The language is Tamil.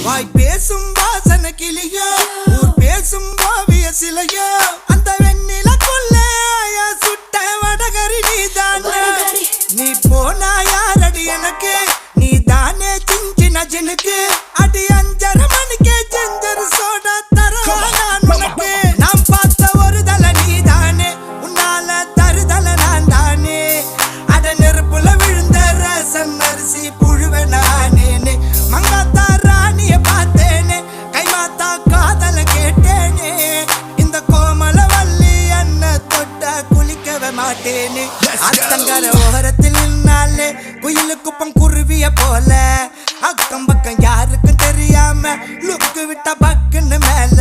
வாய் பேசும் வாசன கிளியோ ஊர் பேசும் ஓவிய சிலையோ அந்த வெண்ணிலக்குள்ள சுட்ட வடகரி நீதானே நீ போனா யாரடி எனக்கு நீ தானே சின்ன ஜனுக்கு அடி 5:30 மணிக்கே ஜெஞ்சர் சோடா தரவா நான் உனக்கு நாம் பார்த்த ஒரு தலை நீதானே உன்னால தருதல நான் தானே அட நெருப்புல விழுந்த ரசம் அரிசி புழுவ நானேனே மங்காத்தா ராணிய பார்த்தேனே கைமாத்தா காதல கேட்டேனே இந்த கோமல வள்ளி அண்ண தொட்ட குளிக்கவே மாட்டேனே அத்தங்கர ஓரத்தில் நின்னாலே குயிலு குப்பம் குருவிய போல அக்கம் பக்கம் யாருக்கும் தெரியாம லுக்கு விட்ட பக்குன்னு மேல